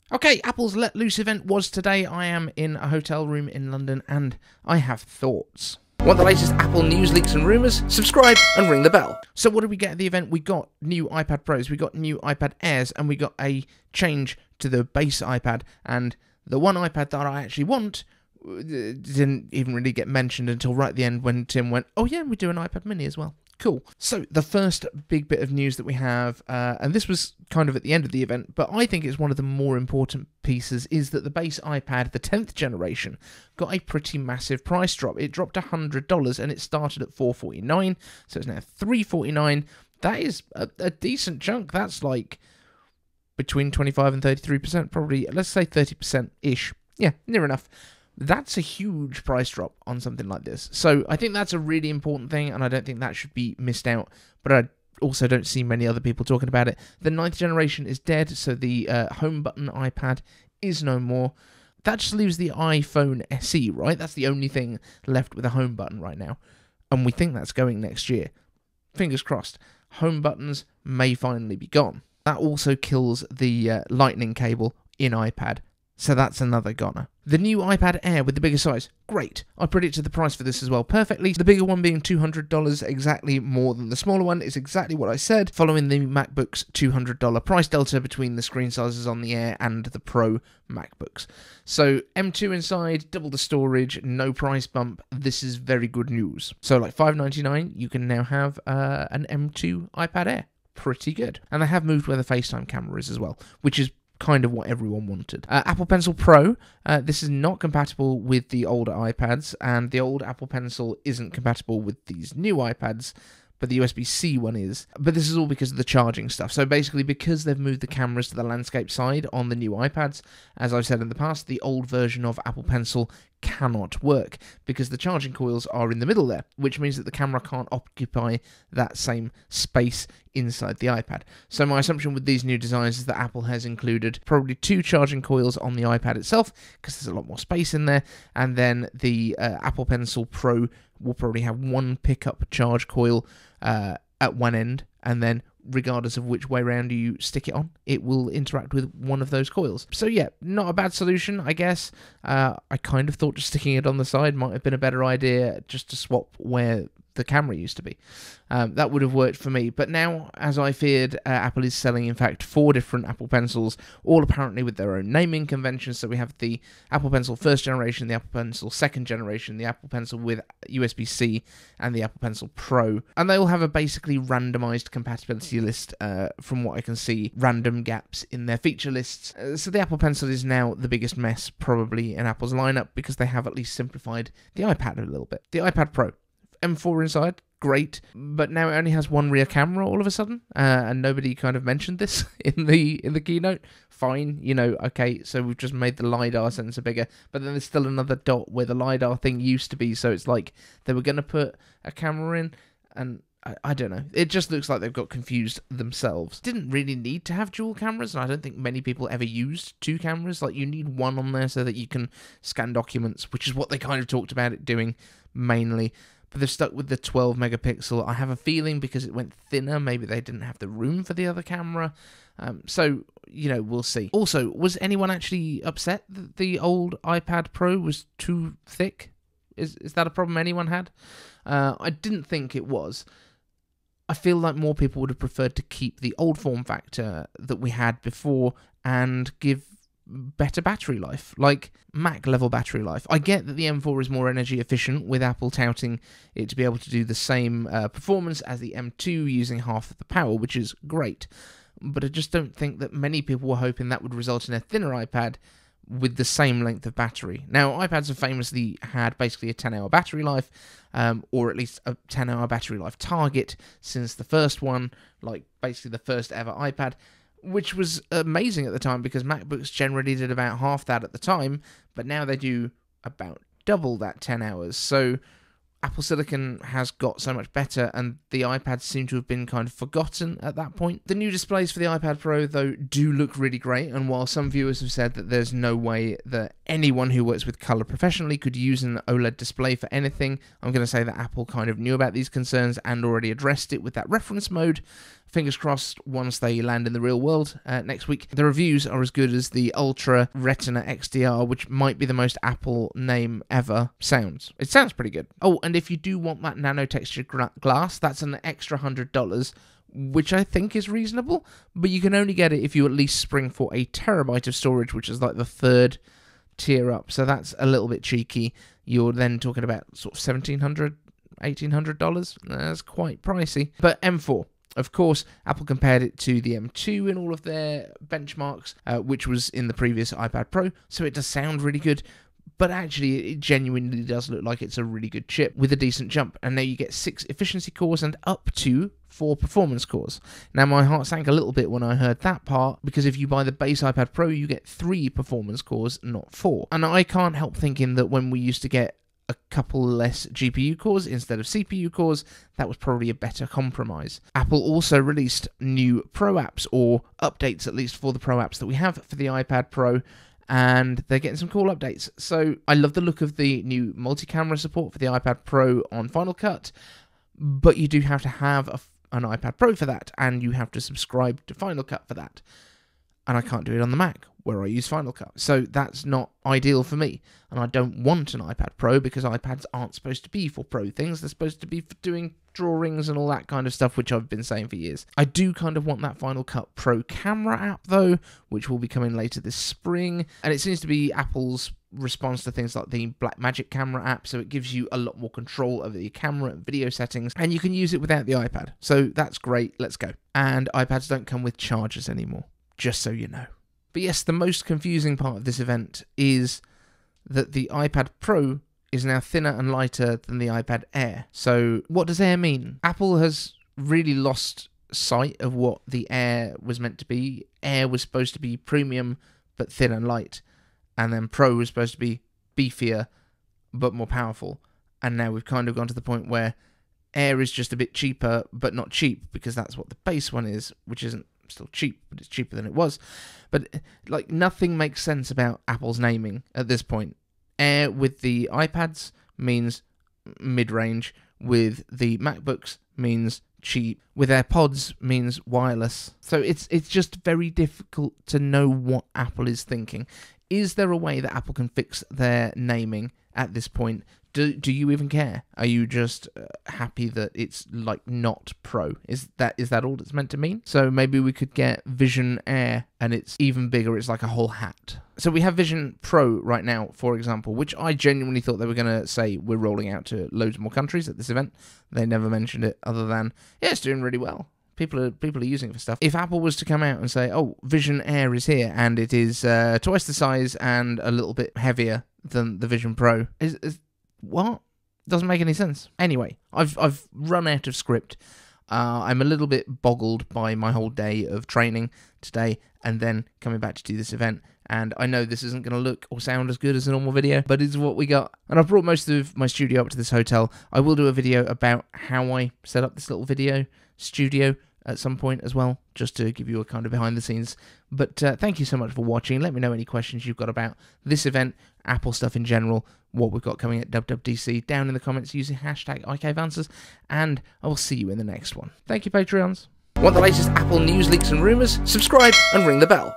Okay, Apple's Let Loose event was today. I am in a hotel room in London and I have thoughts. Want the latest Apple news, leaks and rumours? Subscribe and ring the bell. So what did we get at the event? We got new iPad Pros, we got new iPad Airs, and we got a change to the base iPad. And the one iPad that I actually want didn't even really get mentioned until right at the end when Tim went, oh yeah, we do an iPad mini as well. Cool. So the first big bit of news that we have, and this was kind of at the end of the event, but I think it's one of the more important pieces, is that the base iPad, the 10th generation, got a pretty massive price drop. It dropped $100 and it started at $449, so it's now $349. That is a decent chunk. That's like between 25 and 33%, probably, let's say 30%-ish. Yeah, near enough. That's a huge price drop on something like this. So I think that's a really important thing, and I don't think that should be missed out. But I also don't see many other people talking about it. The 9th generation is dead, so the home button iPad is no more. That just leaves the iPhone SE, right? That's the only thing left with a home button right now. And we think that's going next year. Fingers crossed. Home buttons may finally be gone. That also kills the lightning cable in iPad. So that's another goner. The new iPad Air with the bigger size, great. I predicted the price for this as well perfectly. The bigger one being $200, exactly more than the smaller one, is exactly what I said, following the MacBook's $200 price delta between the screen sizes on the Air and the Pro MacBooks. So M2 inside, double the storage, no price bump. This is very good news. So like $599, you can now have an M2 iPad Air. Pretty good. And they have moved where the FaceTime camera is as well, which is kind of what everyone wanted. Apple Pencil Pro, this is not compatible with the older iPads, and the old Apple Pencil isn't compatible with these new iPads, but the USB-C one is. But this is all because of the charging stuff. So basically, because they've moved the cameras to the landscape side on the new iPads, as I've said in the past, the old version of Apple Pencil cannot work because the charging coils are in the middle there, which means that the camera can't occupy that same space inside the iPad. So my assumption with these new designs is that Apple has included probably 2 charging coils on the iPad itself, because there's a lot more space in there, and then the Apple Pencil Pro will probably have 1 pickup charge coil at one end, and then regardless of which way round you stick it on, it will interact with one of those coils. So yeah, not a bad solution, I guess. I kind of thought just sticking it on the side might have been a better idea, just to swap where the camera used to be. That would have worked for me. But now, as I feared, Apple is selling, in fact, 4 different Apple Pencils, all apparently with their own naming conventions. So we have the Apple Pencil 1st generation, the Apple Pencil 2nd generation, the Apple Pencil with USB-C, and the Apple Pencil Pro. And they all have a basically randomised compatibility list, from what I can see, random gaps in their feature lists. So the Apple Pencil is now the biggest mess, probably, in Apple's lineup, because they have at least simplified the iPad a little bit. The iPad Pro, M4 inside, great, but now it only has 1 rear camera all of a sudden, and nobody kind of mentioned this in the keynote. Fine, you know, okay, so we've just made the LiDAR sensor bigger, but then there's still another dot where the LiDAR thing used to be, so it's like they were going to put a camera in, and I don't know. It just looks like they've got confused themselves. Didn't really need to have dual cameras, and I don't think many people ever used 2 cameras. Like, you need 1 on there so that you can scan documents, which is what they kind of talked about it doing mainly. But they've stuck with the 12 megapixel. I have a feeling because it went thinner, maybe they didn't have the room for the other camera. So, you know, we'll see. Also, was anyone actually upset that the old iPad Pro was too thick? Is that a problem anyone had? I didn't think it was. I feel like more people would have preferred to keep the old form factor that we had before and give better battery life, like Mac level battery life. I get that the M4 is more energy efficient, with Apple touting it to be able to do the same performance as the M2 using half of the power, which is great. But I just don't think that many people were hoping that would result in a thinner iPad with the same length of battery. Now, iPads have famously had basically a 10-hour battery life, or at least a 10-hour battery life target since the first one, like basically the first ever iPad, which was amazing at the time because MacBooks generally did about half that at the time, but now they do about double that 10 hours. So Apple Silicon has got so much better, and the iPads seem to have been kind of forgotten at that point. The new displays for the iPad Pro, though, do look really great, and while some viewers have said that there's no way that anyone who works with colour professionally could use an OLED display for anything, I'm going to say that Apple kind of knew about these concerns and already addressed it with that reference mode, Fingers crossed once they land in the real world next week. The reviews are as good as the Ultra Retina XDR, which might be the most Apple name ever, sounds. It sounds pretty good. Oh, and if you do want that nano textured glass, that's an extra $100, which I think is reasonable, but you can only get it if you at least spring for a terabyte of storage, which is like the third tier up, so that's a little bit cheeky. You're then talking about sort of $1,700, $1,800. That's quite pricey. But M4, of course, Apple compared it to the M2 in all of their benchmarks, which was in the previous iPad Pro, so it does sound really good. But actually, it genuinely does look like it's a really good chip with a decent jump. And now you get 6 efficiency cores and up to 4 performance cores. Now, my heart sank a little bit when I heard that part, because if you buy the base iPad Pro, you get 3 performance cores, not 4. And I can't help thinking that when we used to get a couple less GPU cores instead of CPU cores, that was probably a better compromise. Apple also released new Pro apps, or updates at least for the Pro apps that we have for the iPad Pro, and they're getting some cool updates. So I love the look of the new multi-camera support for the iPad Pro on Final Cut, but you do have to have an iPad Pro for that, and you have to subscribe to Final Cut for that. And I can't do it on the Mac, where I use Final Cut. So that's not ideal for me. And I don't want an iPad Pro, because iPads aren't supposed to be for pro things. They're supposed to be for doing drawings and all that kind of stuff, which I've been saying for years. I do kind of want that Final Cut Pro camera app, though, which will be coming later this spring. And it seems to be Apple's response to things like the Blackmagic camera app, so it gives you a lot more control over the camera and video settings, and you can use it without the iPad. So that's great. Let's go. And iPads don't come with chargers anymore, just so you know. But yes, the most confusing part of this event is that the iPad Pro is now thinner and lighter than the iPad Air. So what does Air mean? Apple has really lost sight of what the Air was meant to be. Air was supposed to be premium but thin and light, and then Pro was supposed to be beefier but more powerful. And now we've kind of gone to the point where Air is just a bit cheaper but not cheap, because that's what the base one is, which isn't still cheap, but it's cheaper than it was. But like, nothing makes sense about Apple's naming at this point. Air with the iPads means mid-range, with the MacBooks means cheap, with AirPods means wireless. So it's just very difficult to know what Apple is thinking. Is there a way that Apple can fix their naming at this point? Do you even care? Are you just happy that it's like not Pro? Is that all it's meant to mean? So maybe we could get Vision Air, and it's even bigger. It's like a whole hat. So we have Vision Pro right now, for example, which I genuinely thought they were going to say we're rolling out to loads more countries at this event. They never mentioned it, other than, yeah, it's doing really well. People are using it for stuff. If Apple was to come out and say, oh, Vision Air is here, and it is twice the size and a little bit heavier than the Vision Pro, what? Doesn't make any sense. Anyway, I've run out of script. I'm a little bit boggled by my whole day of training today and then coming back to do this event. And I know this isn't going to look or sound as good as a normal video, but it's what we got. And I've brought most of my studio up to this hotel. I will do a video about how I set up this little video studio at some point as well, just to give you a kind of behind the scenes. But thank you so much for watching. Let me know any questions you've got about this event, Apple stuff in general, what we've got coming at WWDC down in the comments using hashtag iCaveAnswers, and I will see you in the next one. Thank you, Patreons. Want the latest Apple news, leaks and rumours? Subscribe and ring the bell.